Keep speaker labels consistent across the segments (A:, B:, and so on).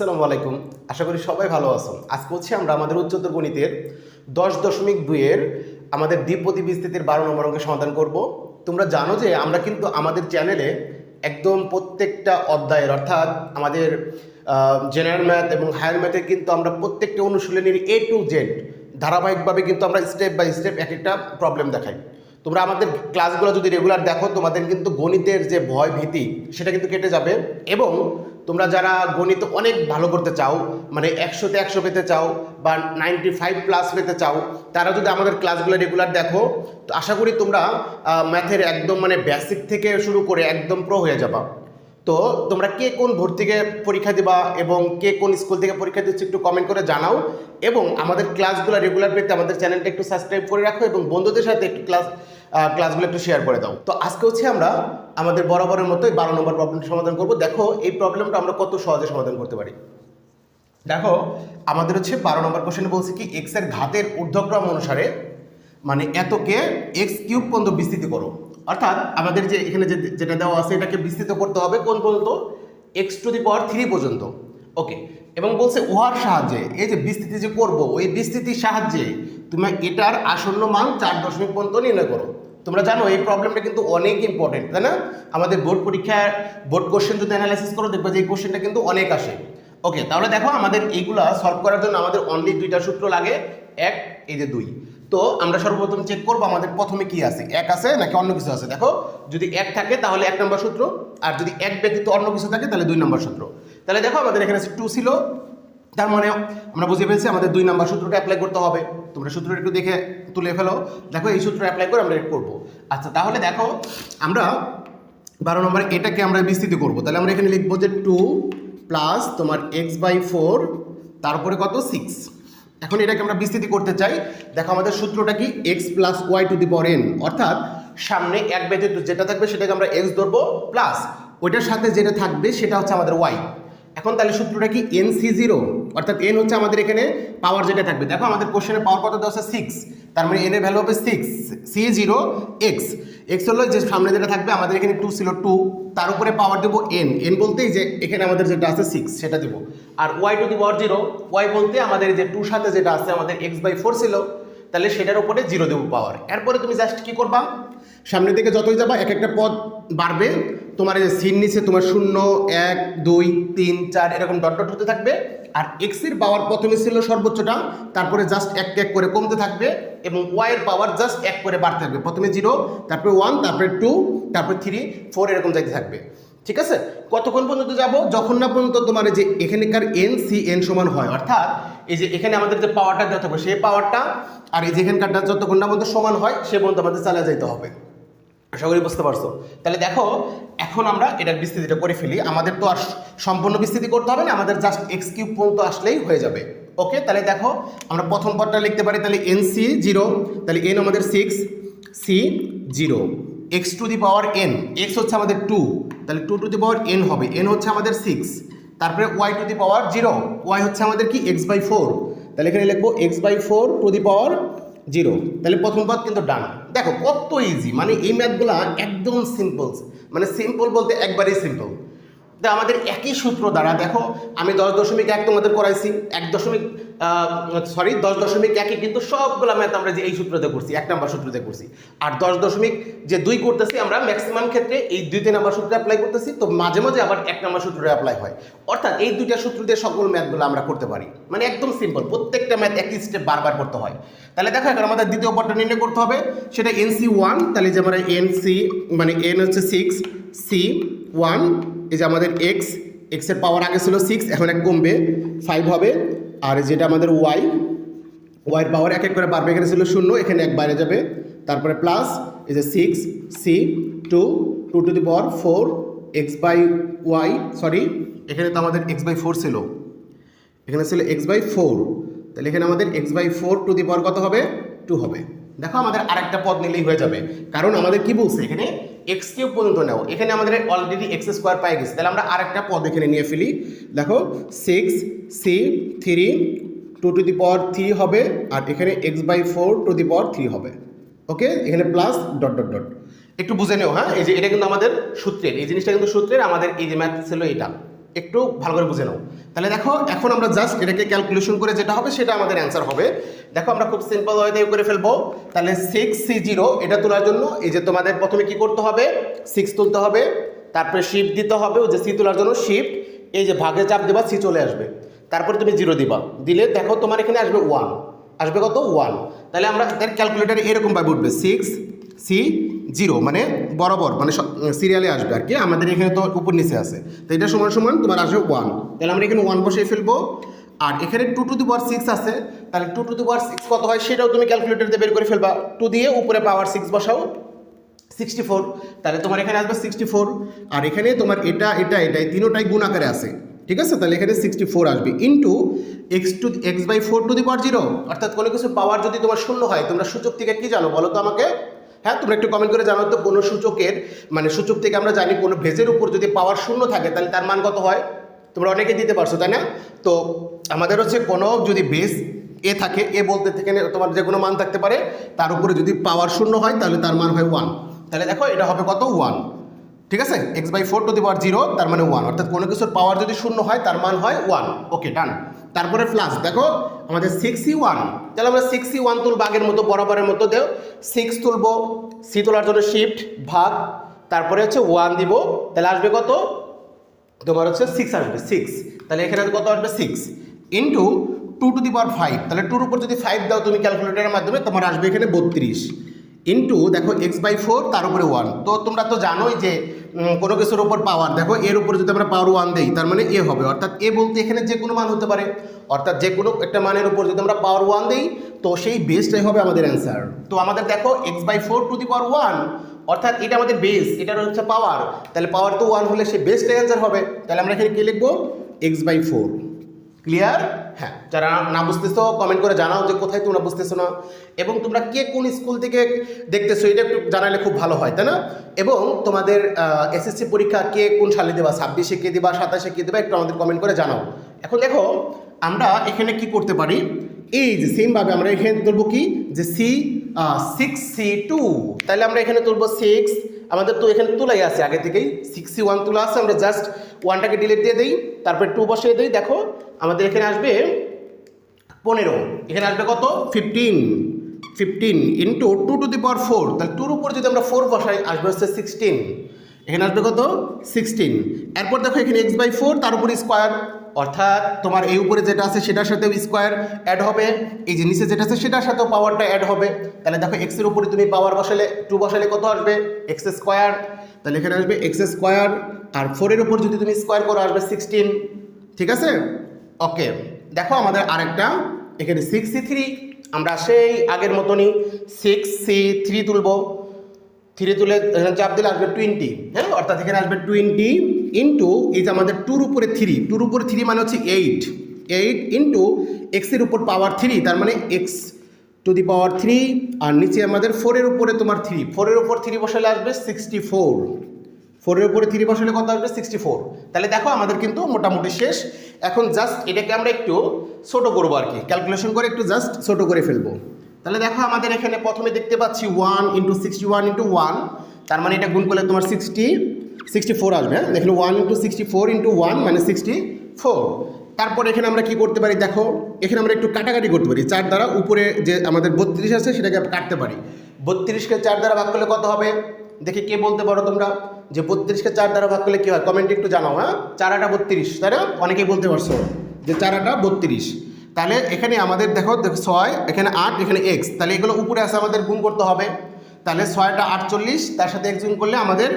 A: আসসালামু আলাইকুম। আশা করি সবাই ভালো আছো। আজকে হচ্ছে আমরা আমাদের উচ্চতর গণিতের 10.2 এর আমাদের দ্বিপদী বিস্তৃতির 12 নম্বর অঙ্কের সমাধান করব। তোমরা জানো যে আমরা কিন্তু আমাদের চ্যানেলে একদম প্রত্যেকটা অধ্যায়ের অর্থাৎ আমাদের জেনারেল ম্যাথ এবং হায়ার ম্যাথে কিন্তু আমরা প্রত্যেকটা অনুশীলনীর A to Z ধারাবাহিকভাবে কিন্তু আমরা স্টেপ বাই স্টেপ এক একটা প্রবলেম দেখাই। তোমরা আমাদের ক্লাসগুলো যদি রেগুলার দেখো তোমাদের কিন্তু গণিতের যে ভয় ভীতি সেটা কিন্তু কেটে যাবে। এবং তোমরা যারা গণিত অনেক ভালো করতে চাও, মানে 100তে 100 পেতে চাও বা 95+ পেতে চাও, তারা যদি আমাদের ক্লাসগুলো রেগুলার দেখো তো আশা করি তোমরা ম্যাথের একদম মানে বেসিক থেকে শুরু করে একদম প্রো হয়ে যাবা। তো তোমরা কে কোন ভোর থেকে পরীক্ষা দিবা এবং কে কোন স্কুল থেকে পরীক্ষা দিচ্ছে একটু কমেন্ট করে জানাও। এবং আমাদের ক্লাসগুলো রেগুলার পেতে আমাদের চ্যানেলটা একটু সাবস্ক্রাইব করে রাখো এবং বন্ধুদের সাথে একটু ক্লাসগুলো একটু শেয়ার করে দাও। তো আজকে হচ্ছে আমরা আমাদের বরাবরের মতোই 12 নম্বর প্রবলেমটি সমাধান করব। দেখো এই প্রবলেমটা আমরা কত সহজে সমাধান করতে পারি। দেখো আমাদের হচ্ছে 12 নম্বর কোশ্চেনে বলছে কি এক্স এর ঘাতের ঊর্ধ্বক্রম অনুসারে মানে এতকে x কিউব পর্যন্ত বিস্তৃত করো। অর্থাৎ আমাদের যে এখানে যেটা দেওয়া আছে এটাকে বিস্তৃত করতে হবে কোন পর্যন্ত, x⁻³ পর্যন্ত। ওকে, এবং বলছে উহার সাহায্যে এই যে বিস্তৃতি যে করবো ওই বিস্তৃতির সাহায্যে তুমি এটার আসন্ন মান 4 পর্যন্ত নির্ণয় করো। তোমরা জানো এই প্রবলেমটা কিন্তু অনেক ইম্পর্টেন্ট, তাই না? আমাদের বোর্ড পরীক্ষায় বোর্ড কোশ্চেন যদি অ্যানালাইসিস করো দেখবে যে এই কোশ্চেনটা কিন্তু অনেক আসে। ওকে, তাহলে দেখো আমাদের এইগুলা সলভ করার জন্য আমাদের অনলি দুইটা সূত্র লাগে, এক এই যে 2। তো আমরা সর্বপ্রথম চেক করবো আমাদের প্রথমে কি আছে, এক আছে নাকি অন্য কিছু আছে। দেখো যদি এক থাকে তাহলে 1 নম্বর সূত্র, আর যদি এক ব্যতীত অন্য কিছু থাকে তাহলে 2 নম্বর সূত্র। তাহলে দেখো আমাদের এখানে 2 ছিল, তার মানে আমরা বুঝে ফেলছি আমাদের 2 নম্বর সূত্রটা অ্যাপ্লাই করতে হবে। তোমরা সূত্রটা একটু দেখে তুলে ফেলো। দেখো এই সূত্র অ্যাপ্লাই করে আমরা করবো। আচ্ছা তাহলে দেখো আমরা 12 নম্বরে এটাকে আমরা বিস্তৃত করবো। তাহলে আমরা এখানে লিখবো যে 2 প্লাস তোমার x/4 তারপরে কত 6। এখন এটাকে আমরা বিস্তৃতি করতে চাই। দেখো আমাদের সূত্রটা কি x + y⁴n, অর্থাৎ সামনে এক ব্যতীত যেটা থাকবে সেটাকে আমরা x ধরবো প্লাস ওইটার সাথে যেটা থাকবে সেটা হচ্ছে আমাদের y। এখন তাহলে সূত্রটা কি nc0, অর্থাৎ n হচ্ছে আমাদের এখানে পাওয়ার যেটা থাকবে। দেখো আমাদের কোশ্চেনে পাওয়ার কত দেওয়া আছে 6, তার মানে n এর ভ্যালু হবে 6 c0 x হলো যে সামনে যেটা থাকবে আমাদের এখানে 2 ছিল 2, তার উপরে পাওয়ার দেবো n বলতেই যে এখানে আমাদের যেটা আছে 6 সেটা দেবো। আর y⁴ y বলতে আমাদের যে 2 সাথে যেটা আছে আমাদের x/4 ছিল, তাহলে সেটার উপরে 0 দেবো পাওয়ার। এরপরে তুমি জাস্ট কি করবা, সামনের দিকে যতই যাবা এক একটা পদ বাড়বে, তোমার এই যে সিন নিচে তোমার 0 1 2 3 4 এরকম ডট ডট হতে থাকবে। আর এক্স এর পাওয়ার প্রথমে ছিল সর্বোচ্চটা, তারপরে জাস্ট এক এক করে কমতে থাকবে এবং ওয়াই এর পাওয়ার জাস্ট এক করে বাড়তে থাকবে। প্রথমে 0, তারপরে 1, তারপরে 2, তারপরে 3 4 এরকম যাইতে থাকবে। ঠিক আছে, কতক্ষণ পর্যন্ত যাব, যখন না পর্যন্ত তোমার যে এখানকার n সমান হয়, অর্থাৎ এই যে এখানে আমাদের যে পাওয়ারটা দেওয়া থাকবে সেই পাওয়ারটা আর এই যে এখানকারটা যতক্ষণ না পর্যন্ত সমান হয় সে পর্যন্ত আমাদের চালিয়ে যেতে হবে। আশা করি বুঝতে পারছো। তাহলে দেখো এখন আমরা এটার বিস্তৃতিটা করে ফেলি। আমাদের তো আর সম্পূর্ণ বিস্তৃতি করতে হবে না, আমাদের জাস্ট x³ পর্যন্ত আসলেই হয়ে যাবে। ওকে, তাহলে দেখো আমরা প্রথম পদটা লিখতে পারি, তাহলে nc0, তাহলে n আমাদের 6 c0 x⁻n, x হচ্ছে আমাদের 2, তাহলে 2⁻n হবে, n হচ্ছে আমাদের 6, তারপরে y⁻0, y হচ্ছে আমাদের কি x/4, তাহলে এখানে লিখবো x/4⁻0। তাহলে প্রথম পদ কিন্তু ডান। দেখো কত ইজি, মানে এই ম্যাথগুলো একদম সিম্পল, মানে সিম্পল বলতে একবারেই সিম্পল। তো আমাদের একই সূত্র দ্বারা দেখো আমি 10.1 তোমাদের করাইছি, 10.1 কিন্তু সবগুলো ম্যাথ আমরা যে এই সূত্রতে করছি, 1 নম্বর সূত্রতে করছি। আর 10.2 করতেছি আমরা ম্যাক্সিমাম ক্ষেত্রে এই 2-3 নম্বর সূত্রে অ্যাপ্লাই করতেছি, তো মাঝে মাঝে আবার 1 নম্বর সূত্রে অ্যাপ্লাই হয়। অর্থাৎ এই দুইটা সূত্র দিয়ে সকল ম্যাথগুলো আমরা করতে পারি, মানে একদম সিম্পল, প্রত্যেকটা ম্যাথ একই স্টেপ বারবার করতে হয়। তাহলে দেখো এখন আমাদের দ্বিতীয় পদটা নির্ণয় করতে হবে, সেটা nc1, তাহলে যে আমরা nc মানে n হচ্ছে 6 c1, এই যে আমাদের x এর পাওয়ার আগে ছিল 6, এখন এক কমবে 5 হবে। আর যেটা আমাদের y এর পাওয়ার এক এক করে বাড়বে, এখানে ছিল 0, এখানে এক বাইরে যাবে, তারপরে প্লাস এই যে 6 c2 2⁴ x/y, সরি এখানে তো আমাদের x/4 ছিল, এখানে ছিল x/4, তাহলে এখানে আমাদের x/4 কত হবে 2 হবে। দেখো আমাদের আরেকটা পদ নিলেই হয়ে যাবে, কারণ আমাদের কি বলছে এখানে x³ পর্যন্ত নাও, এখানে আমাদের অলরেডি x² পাই গেছে, তাহলে আমরা আরেকটা পদ এখানে নিয়ে ফেলি। দেখো 6 c3 2⁻3 হবে, আর এখানে x/4⁻3 হবে। ওকে, এখানে প্লাস ডট ডট ডট, একটু বুঝে নেও। হ্যাঁ, এই যে এটা কিন্তু আমাদের সূত্রের, এই জিনিসটা কিন্তু সূত্রের, আমাদের এই যে ম্যাথ ছিল এটা। একটু ভালো করে বুঝে নাও। তাহলে দেখো এখন আমরা জাস্ট এটাকে ক্যালকুলেশন করে যেটা হবে সেটা আমাদের অ্যান্সার হবে। দেখো আমরা খুব সিম্পল ওয়েতে করে ফেলবো। তাহলে 6C0 এটা তোলার জন্য এই যে তোমাদের প্রথমে কি করতে হবে, 6 তুলতে হবে, তারপরে শিফট দিতে হবে, ওই যে সি তোলার জন্য শিফট, এই যে ভাগে চাপ দেবা সি চলে আসবে, তারপরে তুমি 0 দিবা, দিলে দেখো তোমার এখানে আসবে 1, আসবে কত 1। তাহলে আমরা এর ক্যালকুলেটারে এরকমভাবে উঠবে 6C0 মানে বরাবর মানে সিরিয়ালে আসবে আর কি, আমাদের এখানে তো উপর নিচে আছে, তো এটা সমান সমান তোমার আসবে 1। তাহলে আমরা এখানে 1 বসিয়ে ফেলবো। আর এখানে 2 টু দি পাওয়ার 6 আছে, তাহলে 2 টু দি পাওয়ার 6 কত হয় সেটাও তুমি ক্যালকুলেটর দিয়ে বের করে ফেলবা। 2 দিয়ে উপরে পাওয়ার 6 বসাও, 64, তাহলে তোমার এখানে আসবে 64। আর এখানে তোমার এটাই তিনোটাই গুণ আকারে আছে, ঠিক আছে, তাহলে এখানে 64 আসবে ইন্টু x/4 টু দি পাওয়ার 0, অর্থাৎ কোনো কিছু পাওয়ার যদি তোমার শূন্য হয়, তোমরা সূচক থেকে কি জানো বলো তো আমাকে, হ্যাঁ তোমরা একটু কমেন্ট করে জানো তো, কোনো সূচকের মানে সূচক থেকে আমরা জানি কোনো ভেজের উপর যদি পাওয়ার শূন্য থাকে তাহলে তার মান কত হয়, তোমরা অনেকে দিতে পারছো তাই না। তো আমাদের হচ্ছে কোনো যদি বেস এ থাকে, এ বলতে থেকে তোমার যে কোনো মান থাকতে পারে, তার উপরে যদি পাওয়ার শূন্য হয় তাহলে তার মান হয় 1। তাহলে দেখো এটা হবে কত 1, ঠিক আছে, x/4 টু দি পাওয়ার 0 তার মানে 1, অর্থাৎ কোনো কিছুর পাওয়ার যদি শূন্য হয় তার মান হয় 1। ওকে ডান। তারপরে প্লাস দেখো আমাদের 6C1, তাহলে আমরা 6C1 তুলবো আগের মতো বরাবরের মতো দেও, 6 তুলবো, সি তোলার জন্য শিফট ভাগ, তারপরে হচ্ছে 1 দিব, তাহলে আসবে কত তোমার হচ্ছে 6 আসবে 6, তাহলে এখানে কত আসবে 6 ইন্টু 2 টু দি পাওয়ার 5, তাহলে 2 উপর যদি 5 দাও তুমি ক্যালকুলেটরের মাধ্যমে তোমার আসবে এখানে 32 ইন্টু দেখো x/4 তার উপরে 1। তো তোমরা তো জানোই যে কোনো কিছুর উপর পাওয়ার, দেখো এর উপর যদি আমরা পাওয়ার 1 দেই তার মানে এ হবে, অর্থাৎ এ বলতে এখানে যে কোনো মান হতে পারে, অর্থাৎ যে কোনো একটা মানের উপর যদি আমরা পাওয়ার 1 দেই তো সেই বেসটাই হবে আমাদের অ্যান্সার। তো আমাদের দেখো x/4 টু দি পাওয়ার 1, অর্থাৎ এটা আমাদের বেস, এটার হচ্ছে পাওয়ার, তাহলে পাওয়ার তো 1 হলে সেই বেসটাই অ্যান্সার হবে। তাহলে আমরা এখানে কি লিখবো x/4। ক্লিয়ার? হ্যাঁ, যারা না বুঝতেছো কমেন্ট করে জানাও যে কোথায় তোমরা বুঝতেছো না, এবং তোমরা কে কোন স্কুল থেকে দেখতেছো এটা একটু জানালে খুব ভালো হয় তাই না। এবং তোমাদের এসএসসি পরীক্ষা কে কোন সালে দেবা, 26-এ কে দেবা, 27-এ কে দেবা, একটু আমাদের কমেন্ট করে জানাও। এখন দেখো আমরা এখানে কি করতে পারি, এই যে সেমভাবে আমরা এখানে তুলবো কি যে 6C2, তাহলে আমরা এখানে তুলবো 6, আমাদের তো এখানে তোলাই আছে আগে থেকেই, 6C1 তোলা আছে, আমরা জাস্ট 1টাকে ডিলিট দিয়ে দিই, তারপরে 2 বসিয়ে দিই, দেখো আমাদের এখানে আসবে 15, এখানে আসবে কত 15 ইন্টু 2 টু দি পাওয়ার 4, তাহলে 2 উপর যদি আমরা 4 বসাই আসবে হচ্ছে 16, এখানে আসবে কত 16। এরপর দেখো এখানে x/4 তার উপরে স্কোয়ার, অর্থাৎ তোমার এই উপরে যেটা আছে সেটার সাথেও স্কোয়ার অ্যাড হবে, এই যে নিচে যেটা আছে সেটার সাথেও পাওয়ারটা অ্যাড হবে, তাহলে দেখো x এর উপরে তুমি পাওয়ার বসালে 2 বসালে কত আসবে x², তাহলে এখানে আসবে x², আর 4 এর উপর যদি তুমি স্কোয়ার করো আসবে 16, ঠিক আছে। ওকে দেখো আমাদের আরেকটা এখানে 6C3, আমরা সেই আগের মতনই 6C3 তুলবো, 3 তুলে এখানে চাপ দিলে আসবে 20, হ্যাঁ, অর্থাৎ এখানে আসবে 20 ইন্টু এই যে আমাদের 2 উপরে 3 মানে হচ্ছে 8 ইন্টু এক্সের উপর পাওয়ার 3, তার মানে x টু দি পাওয়ার 3, আর নিচে আমাদের 4 এর উপরে তোমার 4 এর উপর 3 বসালে আসবে 64, 4 এর উপরে 3 বসালে কত আসবে 64। তাহলে দেখো আমাদের কিন্তু মোটামুটি শেষ। এখন জাস্ট এটাকে আমরা একটু ছোট করবো আর কি, ক্যালকুলেশন করে একটু জাস্ট ছোট করে ফেলবো। তাহলে দেখো আমাদের এখানে প্রথমে দেখতে পাচ্ছি 1 ইন্টু 61 ইন্টু 1, তার মানে এটা গুণ করলে তোমার 64 আসবে, হ্যাঁ দেখলে 1 ইন্টু 64 ইন্টু 1 মানে 64। তারপর এখানে আমরা কি করতে পারি, দেখো এখানে আমরা একটু কাটাকাটি করতে পারি, 4 দ্বারা উপরে যে আমাদের 32 আছে সেটাকে কাটতে পারি, 32কে 4 দ্বারা ভাগ করলে কত হবে দেখে কে বলতে পারো তোমরা, যে 32কে 4 দ্বারা ভাগ করলে কী হয়, কমেন্টে একটু জানাও। হ্যাঁ 4 8 32, তাই না, অনেকেই বলতে পারছো যে 4 8 32। তাহলে এখানে আমাদের দেখো 6, এখানে 8, এখানে x, তাহলে এগুলো উপরে আছে আমাদের গুণ করতে হবে, তাহলে 6টা 48, তার সাথে x গুণ করলে আমাদের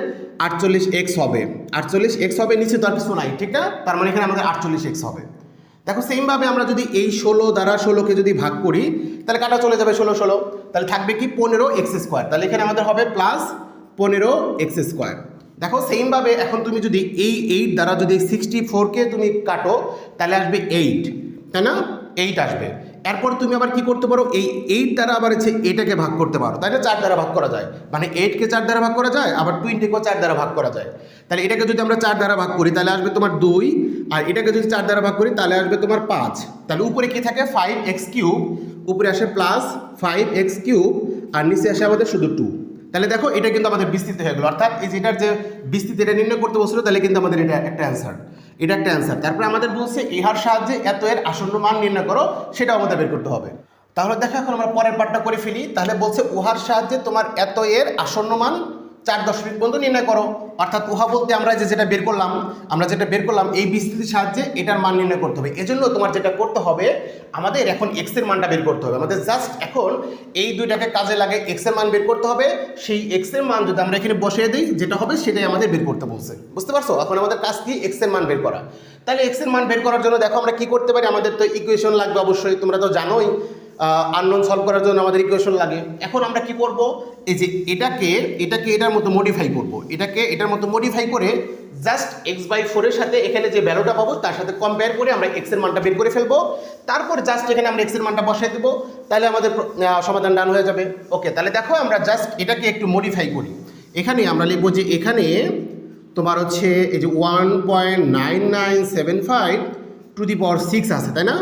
A: 48x হবে, 48x হবে, নিচে তো আর কিছু নাই, ঠিক না, তার মানে এখানে আমাদের 48x হবে। দেখো সেমভাবে আমরা যদি এই 16 দ্বারা 16কে যদি ভাগ করি তাহলে কাটা চলে যাবে 16, তাহলে থাকবে কি 15x², তাহলে এখানে আমাদের হবে প্লাস 15x²। দেখো সেমভাবে এখন তুমি যদি এই 8 দ্বারা যদি 64কে তুমি কাটো তাহলে আসবে 8, তাই না, 8 আসবে। এরপর তুমি আবার কি করতে পারো, এই 8 দ্বারা আবার হচ্ছে এটাকে ভাগ করতে পারো, তাই না, 4 দ্বারা ভাগ করা যায়, মানে 8কে 4 দ্বারা ভাগ করা যায়, আবার 20কেও 4 দ্বারা ভাগ করা যায়। তাহলে এটাকে যদি আমরা 4 দ্বারা ভাগ করি তাহলে আসবে তোমার 2, আর এটাকে যদি 4 দ্বারা ভাগ করি তাহলে আসবে তোমার 5, তাহলে উপরে কি থাকে 5x3, উপরে আসে প্লাস 5x3, আর নিচে আসে আমাদের শুধু 2। তাহলে দেখো এটা কিন্তু আমাদের বিস্তৃত হয়ে গেল, অর্থাৎ এই যেটার যে বিস্তৃতি এটা নির্ণয় করতে বসলো, তাহলে কিন্তু আমাদের এটা একটা অ্যান্সার। এটা একটা অ্যান্সার। তারপরে আমাদের বলছে ইহার সাহায্যে এত এর আসন্ন মান নির্ণয় করো, সেটাও আমাদের বের করতে হবে। তাহলে দেখো এখন আমরা পরের পার্টটা করে ফেলি। তাহলে বলছে উহার সাহায্যে তোমার এত এর আসন্ন মান 4 দশমিক পর্যন্ত নির্ণয় করো। অর্থাৎ উহা বলতে আমরা যেটা বের করলাম এই বিস্তৃতির সাহায্যে এটার মান নির্ণয় করতে হবে। এজন্য তোমার যেটা করতে হবে, আমাদের এখন এক্স এর মানটা বের করতে হবে। আমাদের জাস্ট এখন এই দুইটাকে কাজে লাগে এক্স এর মান বের করতে হবে। সেই এক্স এর মান যদি আমরা এখানে বসিয়ে দিই, যেটা হবে সেটাই আমাদের বের করতে বলছে। বুঝতে পারছো? এখন আমাদের কাজ কি? এক্স এর মান বের করা। তাহলে এক্স এর মান বের করার জন্য দেখো আমরা কি করতে পারি। আমাদের তো ইকুয়েশন লাগবে অবশ্যই, তোমরা তো জানোই আননোন সলভ করার জন্য আমাদের ইকুয়েশন লাগে। এখন আমরা কি করব, এই যে এটাকে এটার মতো মডিফাই করব। এটাকে এটার মতো মডিফাই করে জাস্ট x/4 এর সাথে এখানে যে ভ্যালুটা পাবো তার সাথে কম্পেয়ার করে আমরা x এর মানটা বের করে ফেলবো। তারপর জাস্ট এখানে আমরা x এর মানটা বসাই দেবো, তাহলে আমাদের সমাধান ডান হয়ে যাবে। ওকে, তাহলে দেখো আমরা জাস্ট এটাকে একটু মডিফাই করি। এখানে আমরা লিখবো যে এখানে তোমার হচ্ছে এই যে 1.9975 টু দি পাওয়ার 6 আছে, তাই না?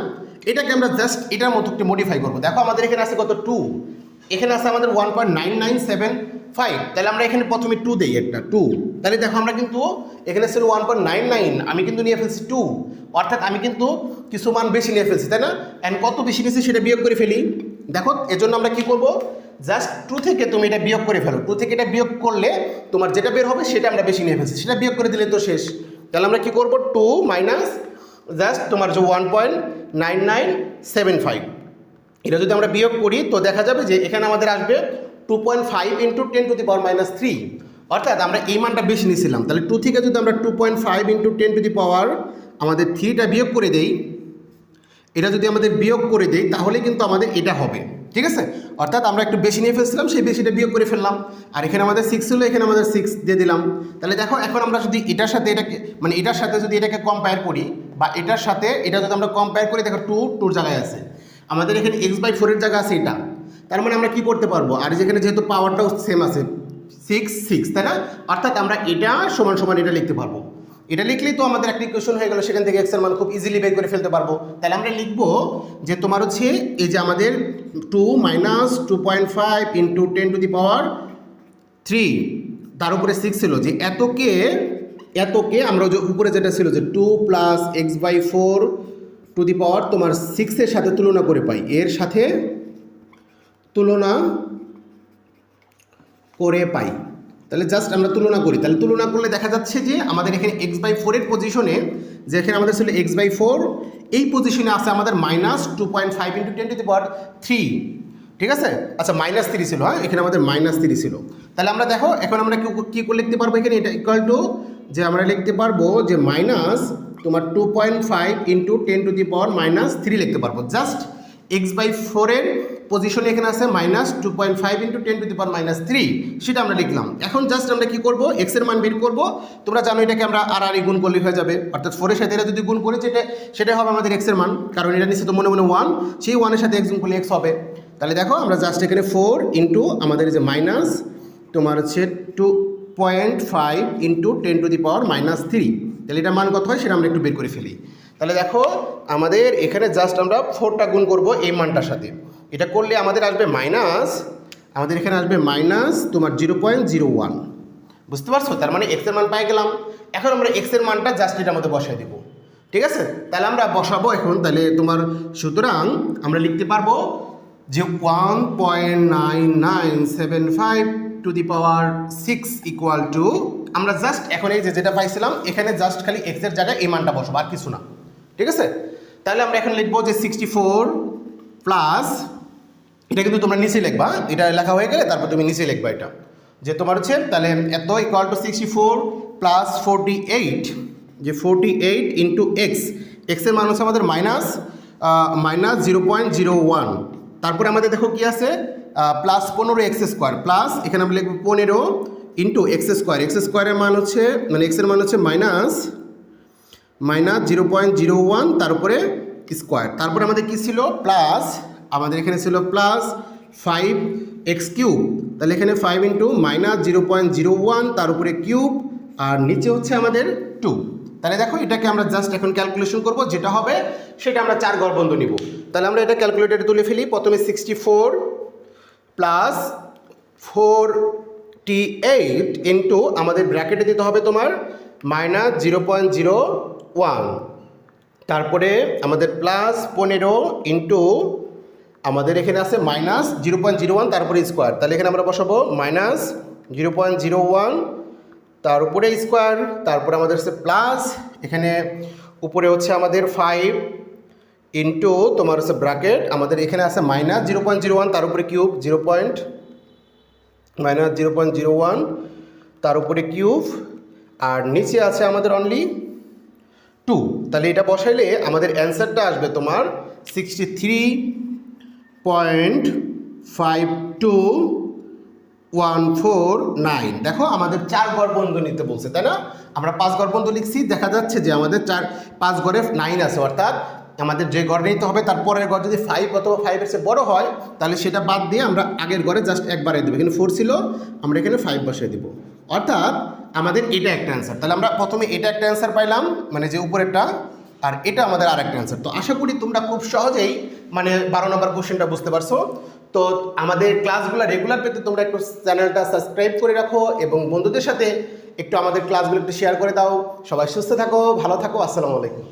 A: এটাকে আমরা জাস্ট এটার মতো একটু মডিফাই করবো। দেখো আমাদের এখানে আছে কত? 2। এখানে আছে আমাদের 1.9975। তাহলে আমরা এখানে প্রথমে 2 দেই, একটা 2। তাহলে দেখো আমরা কিন্তু এখানে ছিল 1.99, আমি কিন্তু নিয়ে ফেলছি 2। অর্থাৎ আমি কিন্তু কিছু মান বেশি নিয়ে ফেলছি, তাই না? অ্যান্ড কত বেশি নিয়েছি সেটা বিয়োগ করে ফেলি। দেখো এজন্য আমরা কি করব, জাস্ট 2 থেকে তুমি এটা বিয়োগ করে ফেলো। 2 থেকে এটা বিয়োগ করলে তোমার যেটা বের হবে সেটা আমরা বেশি নিয়ে ফেলছি, সেটা বিয়োগ করে দিলে তো শেষ। তাহলে আমরা কি করব, 2 মাইনাস জাস্ট তোমার যে 1.9975, এটা যদি আমরা বিয়োগ করি তো দেখা যাবে যে এখানে আমাদের আসবে 2.5 ইন্টু 10 টু দি পাওয়ার -3। অর্থাৎ আমরা এই মানটা বেশি নিয়েছিলাম। তাহলে 2 থেকে যদি আমরা 2.5 ইন্টু 10 টু দি পাওয়ার আমাদের 3টা বিয়োগ করে দেই, এটা যদি আমাদের বিয়োগ করে দেই তাহলে কিন্তু আমাদের এটা হবে। ঠিক আছে? অর্থাৎ আমরা একটু বেশি নিয়ে ফেলছিলাম, সেই বেশিটা বিয়োগ করে ফেললাম। আর এখানে আমাদের 6 ছিল, এখানে আমাদের 6 দিয়ে দিলাম। তাহলে দেখো এখন আমরা যদি এটার সাথে এটাকে এটার সাথে যদি এটাকে কম্পেয়ার করি, বা এটার সাথে এটা যদি আমরা কম্পেয়ার করি, দেখো 2 জায়গায় আছে, আমাদের এখানে x/4 এর জায়গা আছে এটা। তার মানে আমরা কি করতে পারবো, আর যেখানে যেহেতু পাওয়ারটাও সেম আছে 6, তাই না? অর্থাৎ আমরা এটা সমান সমান এটা লিখতে পারবো। এটা লিখলেই তো আমাদের একটা ইকুয়েশন হয়ে গেল, সেখান থেকে এক্স এর মান খুব ইজিলি বের করে ফেলতে পারবো। তাহলে আমরা লিখবো যে তোমার হচ্ছে এই যে আমাদের 2 মাইনাস 2.5 ইন্টু 10 টু দি পাওয়ার 3, তার উপরে 6 ছিল, যে এতকে আমরা যে উপরে যেটা ছিল যে 2 প্লাস x/4 টু দি পাওয়ার তোমার 6 এর সাথে তুলনা করে পাই, এর সাথে তুলনা করে পাই। তাহলে জাস্ট আমরা তুলনা করি, তাহলে তুলনা করলে দেখা যাচ্ছে যে আমাদের এখানে x/4 এর পজিশনে, যেখানে আমাদের ছিল x/4, এই পজিশনে আছে আমাদের -2.5 ইন্টু 10 টু দি পাওয়ার 3। ঠিক আছে? আচ্ছা -3 ছিল, হ্যাঁ এখানে আমাদের -3 ছিল। তাহলে আমরা দেখো এখন আমরা কী করে লিখতে পারবো, এখানে এটা ইকুয়াল টু যে আমরা লিখতে পারবো যে মাইনাস তোমার 2.5 ইন্টু 10 টু দি পাওয়ার -3 লিখতে পারবো। জাস্ট x/4 এর পজিশনে এখানে আছে -2.5 ইন্টু 10 টু দি পাওয়ার -3, সেটা আমরা লিখলাম। এখন জাস্ট আমরা কি করব, এক্স এর মান বের করব। তোমরা জানো এটাকে আমরা আর গুণ করলে হয়ে যাবে, অর্থাৎ 4 এর সাথে এটা যদি গুণ করি সেটা হবে আমাদের এক্স এর মান, কারণ এটা নিশ্চিত মনে 1, সেই 1 এর সাথে x গুণ করলে x হবে। তাহলে দেখো আমরা জাস্ট এখানে 4 ইন্টু আমাদের যে মাইনাস তোমার হচ্ছে 2.5 ইন্টু 10 টু দি পাওয়ার -3, তাহলে এটার মান কত হয় সেটা আমরা একটু বের করে ফেলি। তাহলে দেখো আমাদের এখানে জাস্ট আমরা 4টা গুণ করব এই মানটার সাথে। এটা করলে আমাদের আসবে আমাদের এখানে আসবে তোমার 0.01। বুঝতে পারছো? তার মানে এক্স এর মান পাই গেলাম। এখন আমরা এক্স এর মানটা জাস্ট এটার মধ্যে বসাই দেবো। ঠিক আছে? তাহলে আমরা বসাবো এখন। তাহলে তোমার সুতরাং আমরা লিখতে পারবো যে 1.9975 to the power 6 equal to, আমরা জাস্ট এখন এই যেটা পাইছিলাম এখানে জাস্ট খালি এক্স এর জায়গায় এই মানটা বসাবো, আর কিছু না। ঠিক আছে? তাহলে আমরা এখন লিখবো যে 64 প্লাস, এটা কিন্তু তোমরা নিচে লিখবা, এটা লেখা হয়ে গেলে তারপর তুমি নিচে লিখবা এটা, যে তোমার হচ্ছে তাহলে এত ইকুয়াল টু 64 প্লাস 48, যে 48 ইন্টু এক্স এর মান হচ্ছে আমাদের -0.01। তারপরে আমাদের দেখো কি আছে, প্লাস 15x² প্লাস এখানে আমরা লিখবো 15 ইন্টু x² এর মান হচ্ছে এক্স এর মান হচ্ছে -0.01 তার উপরে স্কোয়ার। তারপরে আমাদের কি ছিল, প্লাস আমাদের এখানে ছিল প্লাস 5x³, তাহলে এখানে 5 ইন্টু -0.01 তার উপরে কিউব, আর নিচে হচ্ছে আমাদের 2। তাহলে দেখো এটাকে আমরা জাস্ট এখন ক্যালকুলেশন করব, যেটা হবে সেটা আমরা 4 ঘরবন্ধ নিব। তাহলে আমরা এটা ক্যালকুলেটরে তুলে ফেলি। প্রথমে 64 প্লাস 48 ইন্টু আমাদের ব্র্যাকেটে দিতে হবে তোমার -0.01 ওয়ান, তারপরে আমাদের প্লাস 15 ইন্টু আমাদের এখানে আছে -0.01 তারপরে স্কোয়ার, তাহলে এখানে আমরা বসাবো -0.01 তার উপরে স্কোয়ার, তারপরে আমাদের হচ্ছে প্লাস এখানে উপরে হচ্ছে আমাদের 5 ইন্টু তোমার হচ্ছে ব্র্যাকেট আমাদের এখানে আছে -0.01 তার উপরে কিউব -0.01 তার উপরে কিউব, আর নিচে আছে আমাদের অনলি 2। তাহলে এটা বসাইলে আমাদের অ্যান্সারটা আসবে তোমার 63.5214 দেখো আমাদের 4 ঘর বন্ধ নিতে বলছে, তাই না? আমরা 5 ঘর বন্ধ লিখছি, দেখা যাচ্ছে যে আমাদের 5 ঘরে 9 আছে, অর্থাৎ আমাদের যে ঘর নিতে হবে তার পরের ঘর যদি 5 অথবা 5 এর চেয়ে বড় হয় তাহলে সেটা বাদ দিয়ে আমরা আগের ঘরে জাস্ট একবারে দেবো। এখানে 4 ছিল, আমরা এখানে 5 বসিয়ে দেবো, অর্থাৎ আমাদের এটা একটা অ্যান্সার। তাহলে আমরা প্রথমে এটা একটা অ্যান্সার পাইলাম, মানে যে উপরেরটা, আর এটা আমাদের আরেকটা অ্যান্সার। তো আশা করি তোমরা খুব সহজেই মানে 12 নম্বর কোশ্চেনটা বুঝতে পারছো। তো আমাদের ক্লাসগুলো রেগুলার পেতে তোমরা একটু চ্যানেলটা সাবস্ক্রাইব করে রাখো এবং বন্ধুদের সাথে একটু আমাদের ক্লাসগুলো একটু শেয়ার করে দাও। সবাই সুস্থ থাকো, ভালো থাকো, আসসালামু আলাইকুম।